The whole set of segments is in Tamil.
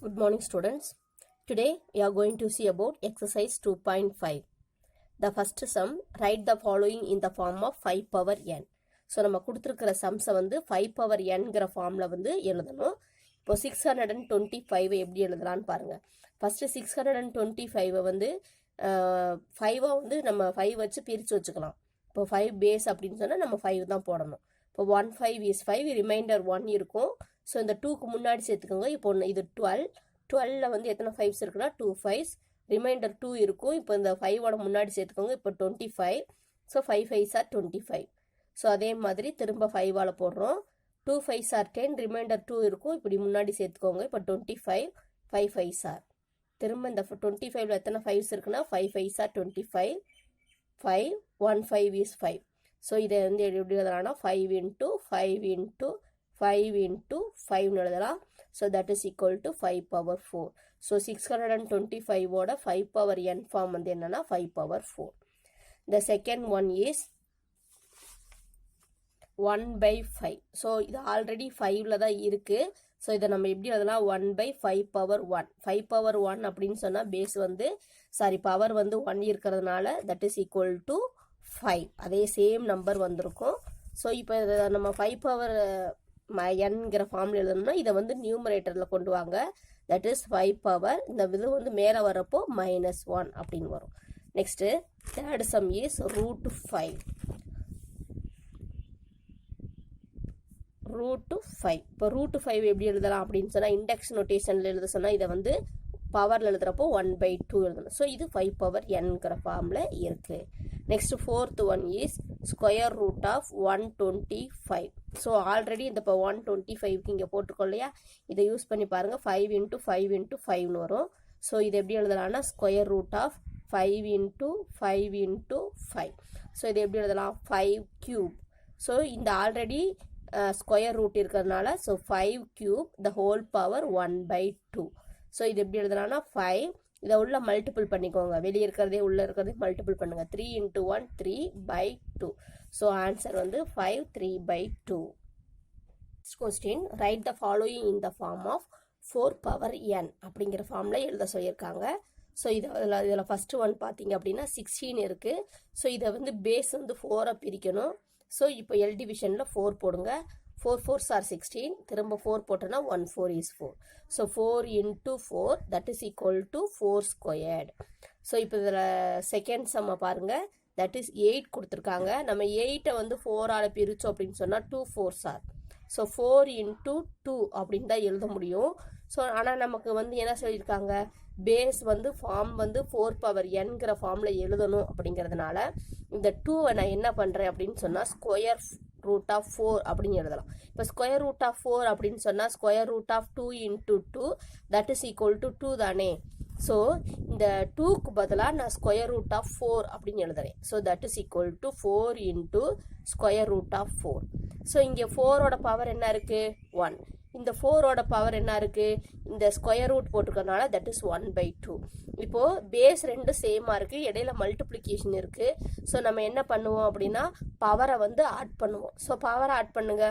Good morning students. Today we are going to see about exercise 2.5. The first sum, write the following in the form of 5 power n. So நம்ம கொடுத்திருக்கிற sums வந்து 5 power n ங்கற ஃபார்ம்ல வந்து எழுதணும். இப்போ 625 எப்படி எழுதலாம்னு பாருங்க. ஃபர்ஸ்ட் 625 வந்து 5 வந்து நம்ம 5 வச்சு பிரிச்சு வச்சுக்கலாம். இப்போ 5 பேஸ் அப்படினு சொன்னா நம்ம 5 தான் போடணும். இப்போ 1 5 is 5, ரிமைண்டர் 1 இருக்கும். ஸோ இந்த 2க்கு முன்னாடி சேர்த்துக்கோங்க. இப்போ இது 12ல வந்து எத்தனை 5s இருக்குன்னா 2 5s, ரிமைண்டர் 2 இருக்கும். இப்போ இந்த 5ஓட முன்னாடி சேர்த்துக்கோங்க. இப்போ 25. So 5 5s are 25. ஸோ அதே மாதிரி திரும்ப 5ஆல போடுறோம். 2 5s are 10, ரிமைண்டர் 2 இருக்கும். இப்படி முன்னாடி சேர்த்துக்கோங்க. இப்போ 25, 5 5s are. திரும்ப இந்த 25ல எத்தனை 5s இருக்குன்னா 5 5s are 25, 5 1 5 is 5. ஸோ இதை வந்து எப்படி எழுதலாம்னா 5 into 5 into 5 into 5 எழுதலாம். So that is equal to 5 power 4. So 625 ஓட 5 power n form வந்து என்னன்னா 5 power 4. The second one is 1 by 5. So இது already 5ல தான் இருக்கு. So இதை நம்ம எப்படி எழுதலாம் 1 by 5 power 1. 5 power 1 அப்படின்னு சொன்னா பேஸ் வந்து பவர் வந்து 1 இருக்கிறதுனால that is equal to 5. அதே சேம் நம்பர் வந்திருக்கும். ஸோ இப்போ நம்ம 5 பவர் nங்கிற ஃபார்ம்ல எழுதணும்னா இதை வந்து நியூமரேட்டர்ல கொண்டு வாங்க. That is 5 power. இந்த இது வந்து மேலே வரப்போ -1 அப்படின்னு வரும். Next third sum is √5. √5. இப்போ √5 எப்படி எழுதலாம் அப்படின்னு சொன்னா இண்டெக்ஸ் நோட்டேஷன்ல எழுத சொன்னா இதை வந்து பவர்ல எழுதுறப்போ 1/2 எழுதணும். ஸோ இது 5 பவர் nங்கிற ஃபார்ம்ல இருக்கு. Next fourth one is square root of 125. So already இந்த இப்போ 125க்கு இங்கே போட்டுக்கோ இல்லையா, இதை யூஸ் பண்ணி பாருங்க. 5 into 5 into 5னு வரும். ஸோ இது எப்படி எழுதலாம்னா square root of 5 into 5 into 5. So இது எப்படி எழுதலாம் 5 கியூப். ஸோ இந்த ஆல்ரெடி ஸ்கொயர் ரூட் இருக்கிறதுனால so 5 cube the whole power 1/2. So இது எப்படி எழுதலாம்னா 5, இதை உள்ள மல்டிபிள் பண்ணிக்கோங்க. வெளியே இருக்கிறதே உள்ள இருக்கிறதே மல்டிபிள் பண்ணுங்க. 3 into 1 3/2. ஸோ ஆன்சர் வந்து 5 3/2. Next question, write the following in the form of 4 power n அப்படிங்கிற ஃபார்ம்ல எழுத சொல்லியிருக்காங்க. ஸோ இதில் ஃபர்ஸ்ட் ஒன் பார்த்தீங்க அப்படின்னா 16 இருக்கு. ஸோ இதை வந்து பேஸ் வந்து 4 பிரிக்கணும். ஸோ இப்போ எல் டிவிஷனில் 4 போடுங்க. 4 4s are 16. திரும்ப 4 போட்டோன்னா 1 4 is 4. So 4 into 4 that is equal to 4 squared. So இப்போ இதில் செகண்ட் சம்மை பாருங்க. that is 8 கொடுத்துருக்காங்க. நம்ம 8 வந்து 4ஆல பிரிச்சோம் அப்படின்னு சொன்னால் 2 4s are. ஸோ 4 into 2 அப்படின்னு தான் எழுத முடியும். ஸோ ஆனால் நமக்கு வந்து என்ன சொல்லியிருக்காங்க, பேஸ் வந்து ஃபார்ம் வந்து 4 பவர் nங்கிற ஃபார்மில் எழுதணும். அப்படிங்கிறதுனால இந்த 2வை நான் என்ன பண்ணுறேன் அப்படின்னு சொன்னால் ஸ்கொயர் ரூட் ஆஃப் 4 அப்படின்னு எழுதலாம். இப்போ ஸ்கொயர் ரூட் ஆஃப் 4 அப்படின்னு சொன்னால் square root of 2 into 2 that is equal to 2 தானே. ஸோ இந்த 2க்கு பதிலாக நான் ஸ்கொயர் ரூட் ஆஃப் 4 அப்படின்னு எழுதுறேன். So that is equal to 4 into square root of 4. So இங்கே 4ஓட பவர் என்ன இருக்கு 1. இந்த 4ஓட பவர் என்ன இருக்கு, இந்த ஸ்கொயர் ரூட் போட்டுக்கிறதுனால தட் இஸ் 1/2. இப்போ பேஸ் ரெண்டு சேமா இருக்கு, இடையில மல்டிப்ளிகேஷன் இருக்கு. ஸோ நம்ம என்ன பண்ணுவோம் அப்படின்னா பவரை வந்து ஆட் பண்ணுவோம். ஸோ பவரை ஆட் பண்ணுங்க.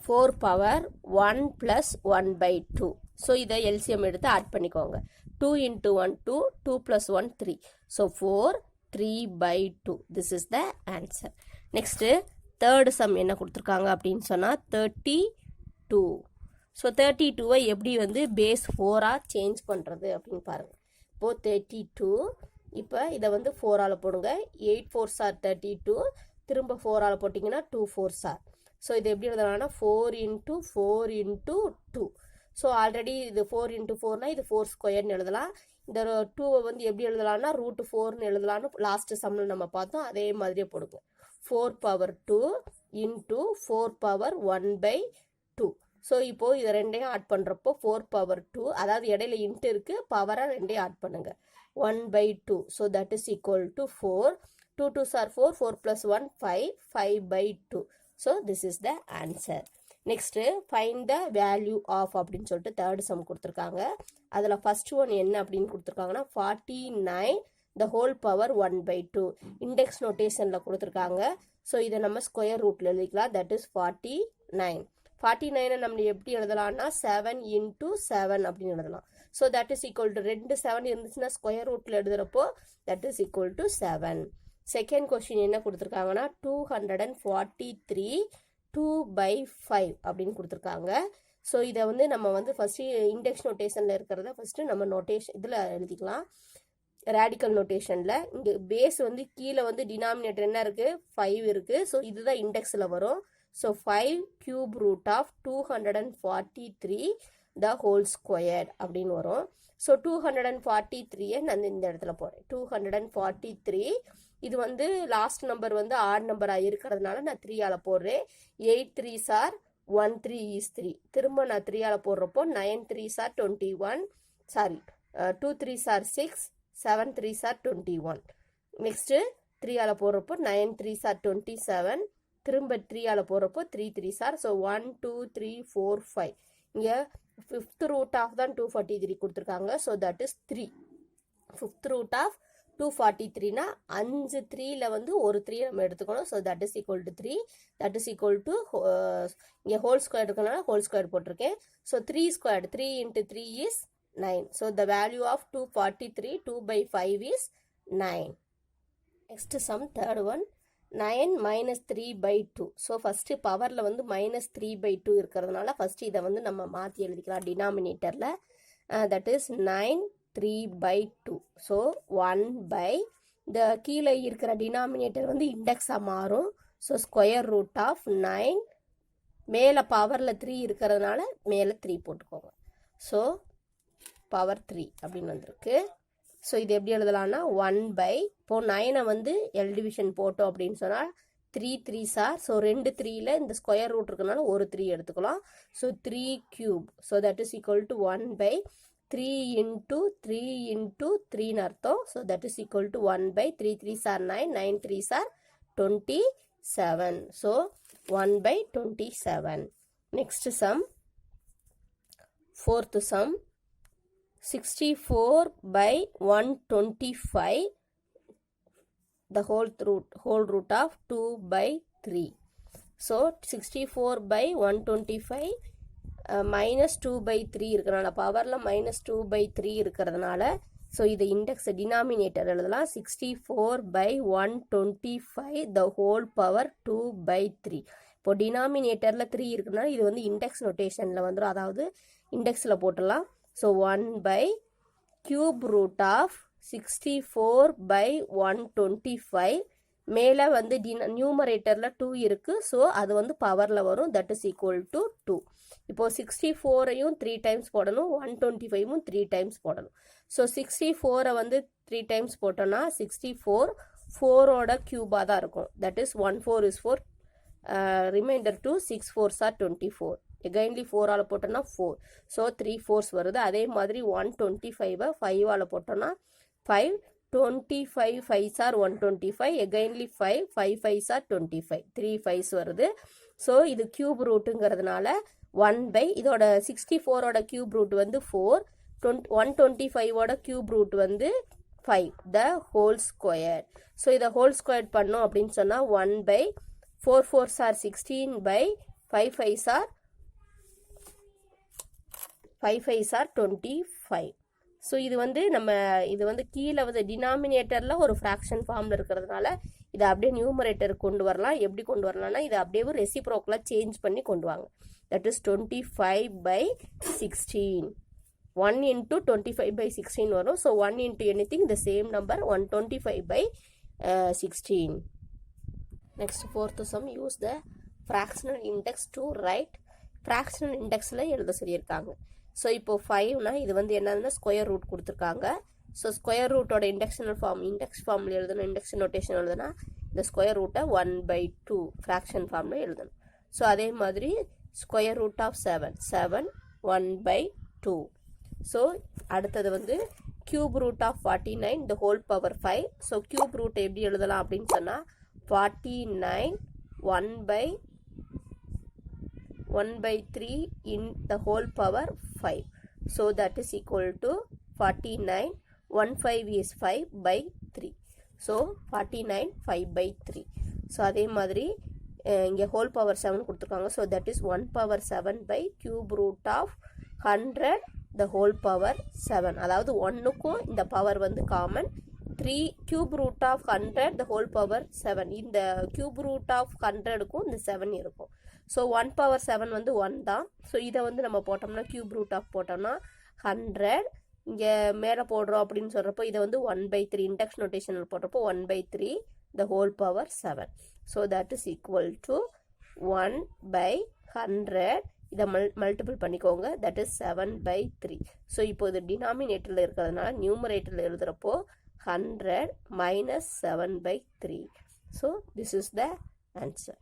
4 பவர் 1 plus 1/2. ஸோ இதை எல்சிஎம் எடுத்து ஆட் பண்ணிக்கோங்க. 2 into 1 2, 2 plus 1 3. So 4 3/2. This is the answer. Next third sum என்ன கொடுத்துருக்காங்க அப்படின்னு சொன்னால் 32. ஸோ 32வை எப்படி வந்து பேஸ் 4ஆ சேஞ்ச் பண்ணுறது அப்படின்னு பாருங்கள். இப்போது 32, இப்போ இதை வந்து 4ஆல் போடுங்க. 8 4s are 32. திரும்ப 4ஆல் போட்டிங்கன்னா 2 4s are. ஸோ இது எப்படி எழுதலாம்னா 4 into 4 into 2. ஸோ ஆல்ரெடி இது 4 into 4னா இது 4 ஸ்கொயர்னு எழுதலாம். இந்த 2வை வந்து எப்படி எழுதலாம்னா √4ன்னு எழுதலாம்னு லாஸ்ட் சம்மில் நம்ம பார்த்தோம். அதே மாதிரியே போடுங்க. 4 power 2 into 4 power 1/2. ஸோ இப்போ இதை ரெண்டையும் ஆட் பண்ணுறப்போ 4 power 2, அதாவது இடையில இன்ட்டு இருக்கு, பவரை ரெண்டையும் ஆட் பண்ணுங்க 1/2. So that is equal to 4. 2 2s are 4, 4 plus 1 5, 5/2. So this is the answer. Next find the value of அப்படின்னு சொல்லிட்டு தேர்ட் சம் கொடுத்துருக்காங்க. அதில் ஃபர்ஸ்ட் ஒன் என்ன அப்படின்னு கொடுத்துருக்காங்கன்னா 49 the whole power 1/2. இண்டெக்ஸ் நோட்டேஷனில் கொடுத்துருக்காங்க. ஸோ இதை நம்ம ஸ்கொயர் ரூட்டில் எழுதிக்கலாம். That is 49. 49 நம்ம எப்படி எழுதலாம்னா 7 into 7 அப்படின்னு எழுதலாம். So that is equal to 2 7 இருந்துச்சுன்னா ஸ்கொயர் ரூட்டில் எழுதுறப்போ that is equal to 7. Second question என்ன கொடுத்துருக்காங்கன்னா 243 2/5 அப்படின்னு கொடுத்துருக்காங்க. ஸோ இதை வந்து நம்ம வந்து ஃபஸ்ட்டு இண்டெக்ஸ் நோட்டேஷனில் இருக்கிறத ஃபஸ்ட்டு நம்ம நோட்டேஷன் இதில் எழுதிக்கலாம். ரேடிக்கல் நோட்டேஷனில் இங்கே பேஸ் வந்து கீழே வந்து டினாமினேட்டர் என்ன இருக்குது 5 இருக்குது. ஸோ இதுதான் இண்டெக்ஸில் வரும். So 5 cube root of 243 the whole squared அப்படின்னு வரும். ஸோ 243 நான் இந்த இடத்துல போகிறேன். 243 இது வந்து லாஸ்ட் நம்பர் வந்து ஆட் நம்பராக இருக்கிறதுனால நான் 3ஆல் போடுறேன். 8 3s are 1 3 is 3. திரும்ப நான் 3ஆல் போடுறப்போ 9 3s are 21. Sorry 2 3s are 6. 7 3s are 21. Next 3ஆல் போடுறப்போ 9 3s are 27. திரும்ப 3ஆல் போடுறப்போ 3 3s are. ஸோ 1 2 3 4 5. இங்கே 5th root of தான் 243 கொடுத்துருக்காங்க. So that is 3. 5th root of 243னா 5 3ல வந்து ஒரு 3 நம்ம எடுத்துக்கணும். So that is equal to 3. That is equal to இங்கே ஹோல் ஸ்கொயர் இருக்கனால ஹோல் ஸ்கொயர் போட்டிருக்கேன். So 3 squared 3 into 3 is 9. So the value of 243 2/5 is 9. Next sum third one 9 minus 3/2. So first பவரில் வந்து -3/2 இருக்கிறதுனால ஃபஸ்ட்டு இதை வந்து நம்ம மாற்றி எழுதிக்கலாம் டினாமினேட்டரில். That is 9 3/2. ஸோ 1 இந்த கீழே இருக்கிற டினாமினேட்டர் வந்து இண்டெக்ஸாக மாறும். ஸோ ஸ்கொயர் ரூட் ஆஃப் 9 மேலே பவரில் 3 இருக்கிறதுனால மேலே 3 போட்டுக்கோங்க. ஸோ பவர் 3 அப்படின்னு வந்திருக்கு. ஸோ இது எப்படி எழுதலாம்னா 1 இப்போ 9 வந்து எல் டிவிஷன் போட்டோம் அப்படின்னு சொன்னால் 3 3s are. ஸோ 2 3ல இந்த ஸ்கொயர் ரூட் இருக்கனால ஒரு 3 எடுத்துக்கலாம். So 3 cube. So that is equal to 1/3 into 3 into 3ன்னு அர்த்தம். So that is equal to 1/3 3s are 9 9 3s are 27. So 1/27. Next sum fourth some 64/125 the whole root of 2/3. So 64/125 minus 2/3 இருக்கிறனால பவரில் -2/3 இருக்கிறதுனால ஸோ இது இண்டெக்ஸ் டினாமினேட்டர் எழுதலாம். 64/125 the whole power 2/3. இப்போ டினாமினேட்டரில் 3 இருக்கிறதுனால இது வந்து இண்டெக்ஸ் நோட்டேஷனில் வந்துடும். அதாவது இண்டெக்ஸில் போட்டுடலாம். ஸோ 1/cube root of 64/125 மேலே வந்து நியூமரேட்டரில் 2 இருக்குது. ஸோ அது வந்து பவரில் வரும். That is equal to 2. இப்போது 64ஐயும் 3 டைம்ஸ் போடணும். 125ம் 3 டைம்ஸ் போடணும். ஸோ 64ஐ வந்து 3 டைம்ஸ் போட்டோன்னா 64 4ஓட க்யூபாக தான் இருக்கும். That is 1 4 is 4. Remainder 2 6 4s are 24. Againly 4ஆல் போட்டோன்னா 4. ஸோ 3 4s வருது. அதே மாதிரி 125ஐ 5ஆல் போட்டோன்னா 5 25 5s are 125. எகைன்லி 5 5 5s are 25. 3 5s வருது. ஸோ இது கியூப் ரூட்டுங்கிறதுனால 1 இதோட 64ஓட கியூப் ரூட் வந்து 4. 125ஓட கியூப் ரூட் வந்து 5 த ஹோல் ஸ்கொயர். ஸோ இதை ஹோல் ஸ்கொயர் பண்ணோம் அப்படின்னு சொன்னால் 1/4 4s are 16/5 5s are 5 5s are 25. So இது வந்து கீழே வந்து டினாமினேட்டரில் ஒரு ஃப்ராக்ஷன் ஃபார்மில் இருக்கிறதுனால இதை அப்படியே நியூமரேட்டருக்கு கொண்டு வரலாம். எப்படி கொண்டு வரலாம்னா இதை அப்படியே ரெசிப்ரோக்கலாக சேஞ்ச் பண்ணி கொண்டு வாங்க. That is 25/16. 1 into 25/16 வரும். So 1 into anything the same number 125/16. Next fourth sum use the fractional index to write. fractional indexல எழுத சொல்லியிருக்காங்க. ஸோ இப்போ 5னா இது வந்து என்னதுன்னா ஸ்கொயர் ரூட் கொடுத்துருக்காங்க. ஸோ ஸ்கொயர் ரூட்டோட இண்டெக்ஸ் ஃபார்மில் எழுதணும். இண்டெக்ஷன் நோட்டேஷன் எழுதுனா இந்த ஸ்கொயர் ரூட்டை 1/2 ஃப்ராக்ஷன் ஃபார்மில் எழுதணும். ஸோ அதே மாதிரி ஸ்கொயர் ரூட் ஆஃப் 7 1/2. ஸோ அடுத்தது வந்து cube root of 49 the whole power 5. So cube root எப்படி எழுதலாம் அப்படின்னு சொன்னால் 49 1/3 in the whole power 5. So that is equal to 49 1 5 is 5/3. So 49 5/3. So அதே மாதிரி இங்கே ஹோல் பவர் 7 கொடுத்துருக்காங்க. So that is 1 power 7 by cube root of 100 the whole power 7. அதாவது 1க்கும் இந்த பவர் வந்து common. 3 cube root of 100 the whole power 7. இந்த cube root of 100க்கும் இந்த 7 இருக்கும். ஸோ 1 power 7 வந்து 1 தான். ஸோ இதை வந்து நம்ம போட்டோம்னா cube root of போட்டோம்னா 100 இங்கே மேலே போடுறோம் அப்படின்னு சொல்கிறப்போ இதை வந்து 1/3 இண்டக்ஸ் நோட்டேஷனில் போடுறப்போ 1/3 the whole power 7. So that is equal to 1/100. இதை மல்டிபிள் பண்ணிக்கோங்க. that is 7/3. ஸோ இப்போ இது டினாமினேட்டரில் இருக்கிறதுனால நியூமரேட்டரில் எழுதுகிறப்போ 100 minus 7/3. So this is the answer.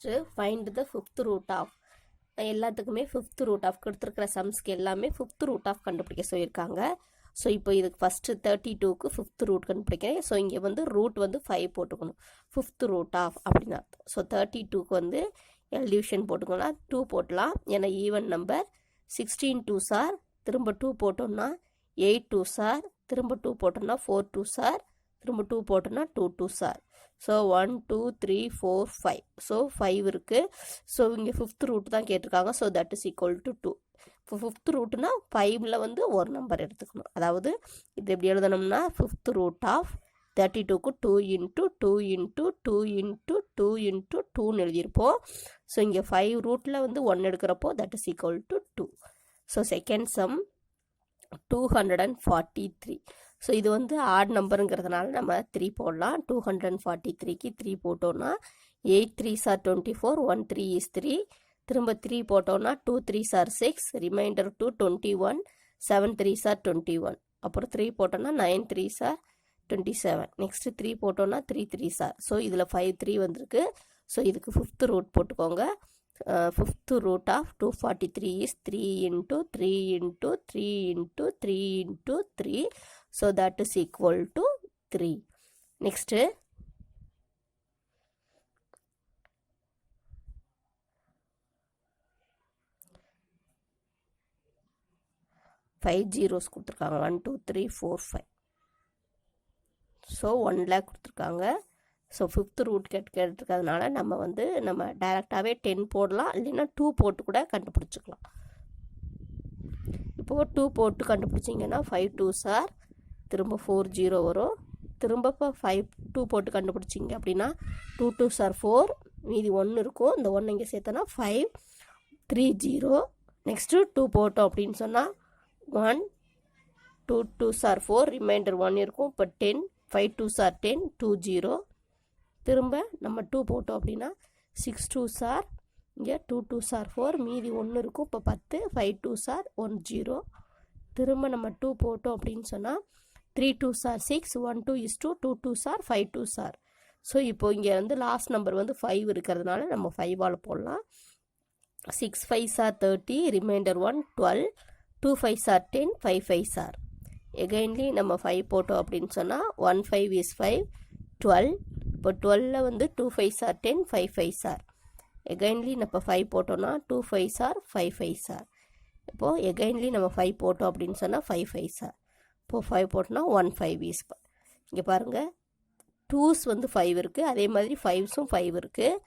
Next, find the fifth root of. எல்லாத்துக்குமே ஃபிஃப்த் ரூட் ஆஃப் கொடுத்துருக்கிற சம்ஸ்க்கு எல்லாமே ஃபிஃப்த் ரூட் ஆஃப் கண்டுபிடிக்க சொல்லியிருக்காங்க. ஸோ இப்போ இதுக்கு ஃபஸ்ட்டு 32க்கு ஃபிஃப்த் ரூட் கண்டுபிடிக்கிறேன். ஸோ இங்கே வந்து ரூட் வந்து 5 போட்டுக்கணும். ஃபிஃப்த் ரூட் ஆஃப் அப்படின்னு அர்த்தம். ஸோ 32க்கு வந்து எல்டிவிஷன் போட்டுக்கோங்களா 2 போட்டலாம். ஏன்னா ஈவன் நம்பர் 16 2s ஆர் திரும்ப 2 போட்டோம்னா 8 2s ஆர் திரும்ப 2 போட்டோம்னா 4 2s ஆர் திரும்ப 2 போட்டோம்னா 2 2s ஆர். ஸோ 1 2 3 4 5. ஸோ 5 இருக்குது. ஸோ இங்கே ஃபிஃப்த் ரூட் தான் கேட்டிருக்காங்க. So that is equal to 2. இப்போ ஃபிஃப்த் ரூட்னா 5ல் வந்து ஒரு நம்பர் எடுத்துக்கணும். அதாவது இது எப்படி எழுதணும்னா ஃபிஃப்த் ரூட் ஆஃப் 32க்கு 2 into 2 into 2 into 2 into 2ன்னு எழுதியிருப்போம். ஸோ இங்கே 5 ரூட்டில் வந்து 1 எடுக்கிறப்போ that is equal to 2. So second sum 243. So இது வந்து ஆட் நம்பருங்கிறதுனால நம்ம 3 போடலாம். 243க்கு 3 போட்டோன்னா 8 3s are 24, 1 3 is 3. திரும்ப 3 போட்டோன்னா 2 3s are 6, reminder 2 21, 7 3s are 21. அப்புறம் 3 போட்டோன்னா 9 3s are 27. நெக்ஸ்ட் 3 போட்டோன்னா 3 3s are. ஸோ இதில் 5 3 வந்திருக்கு. ஸோ இதுக்கு ஃபிஃப்த் ரூட் போட்டுக்கோங்க. Fifth root of 243 is 3 into 3 into 3 into 3 into 3. So that is equal to 3. Next 5 zeros கொடுத்துருக்காங்க. 1 2 3 4 5. ஸோ 1 lakh கொடுத்துருக்காங்க. ஸோ ஃபிஃப்த் ரூட் கேட்டிருக்கிறதுனால நம்ம டைரெக்டாகவே 10 போடலாம். இல்லைன்னா 2 போட்டு கூட கண்டுபிடிச்சிக்கலாம். இப்போது 2 போட்டு கண்டுபிடிச்சிங்கன்னா 5 2s are திரும்ப 4 0 வரும். திரும்ப இப்போ 5 2 போட்டு கண்டுபிடிச்சிங்க அப்படின்னா 2 2s are 4, மீதி 1 இருக்கும். இந்த 1 இங்கே சேர்த்தோன்னா 5 3 0. நெக்ஸ்ட்டு 2 போட்டோம் அப்படின்னு சொன்னால் 1 2 2s are 4, ரிமைண்டர் 1 இருக்கும். இப்போ 10 5 2s are 10 2 0. திரும்ப நம்ம 2 போட்டோம் அப்படின்னா 6 2s are இங்கே 2 2s are 4, மீதி 1 இருக்கும். இப்போ 10 5 2s are 1 0. திரும்ப நம்ம 2 போட்டோம் அப்படின்னு சொன்னால் 3 2s are 6, 1 2 is 2, 2 2s are 5 2s are. So இப்போ இங்கே வந்து லாஸ்ட் நம்பர் வந்து 5 இருக்கிறதுனால நம்ம 5ஆல் போடலாம். 6 5s are 30, remainder 1 12, 2 5s are 10, 5 5s are. Againly நம்ம 5 போட்டோம் அப்படின்னு சொன்னால் 1 5 is 5 12. இப்போ 12ல் வந்து 2 5s are 10, 5 5s are. Againly நம்ம 5 போட்டோம்னா 2 5s are 5 5s are. இப்போது எகைன்லி நம்ம 5 போட்டோம் அப்படின்னு சொன்னால் 5 5s are. இப்போது 5 போட்டோம்னா 1 5 is. இங்கே பாருங்கள் 2s வந்து 5 இருக்குது, அதே மாதிரி 5ஸும் 5 இருக்குது.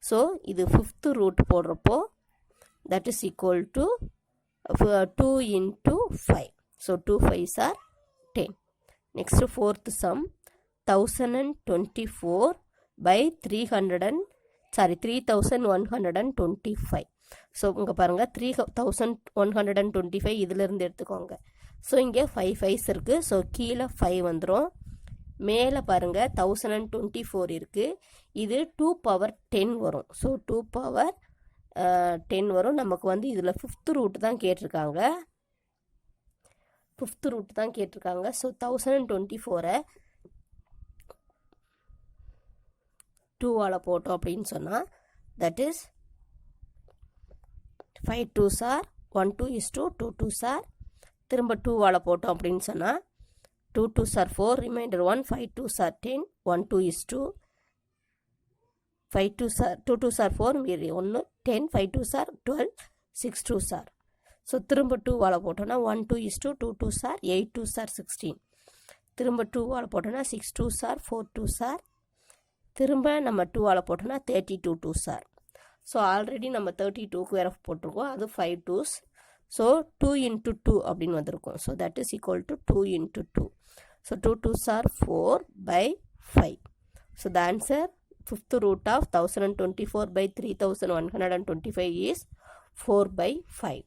ஸோ இது ஃபிஃப்த்து ரூட் போடுறப்போ that is equal to 2 into 5. So 2 5s are 10. Next fourth some 1024 by 3125. So இங்கே பாருங்கள் 3125 இதிலிருந்து எடுத்துக்கோங்க. ஸோ இங்கே 5 5s இருக்குது. ஸோ கீழே 5 வந்துடும். மேலே பாருங்கள் 1024 இருக்குது. இது 2 power 10 வரும். ஸோ 2 power 10 வரும். நமக்கு வந்து இதில் ஃபிஃப்த் ரூட் தான் கேட்டிருக்காங்க. ஸோ 1024 2ஆல் போட்டோம் அப்படின்னு சொன்னால் that is 5 2s are 1 2 is 2, 2 2s are. திரும்ப 2ஆல் போட்டோம் அப்படின்னு சொன்னால் 2 2s are 4, reminder 1 5 2s are 10, 1 2 is 2, 2 2s are 4, மீதி 1 10, 5 2s are 12, 6 2s are. So திரும்ப 2ஆல் போட்டோன்னா 1 2 is 2, 2 2s are 8 2s are 16. திரும்ப 2ஆல் போட்டோன்னா 6 2s are 4 2s are திரும்ப நம்ம 2ஆல் போட்டோம்னா 32 2s ஆர். ஸோ ஆல்ரெடி நம்ம 32க்கு வேறு போட்டிருக்கோம், அது 5 2s. ஸோ 2 into 2 அப்படின்னு வந்திருக்கும். So that is equal to 2 into 2. So 2 2s are 4/5. So the answer fifth root of 1024 by 3125 is 4/5.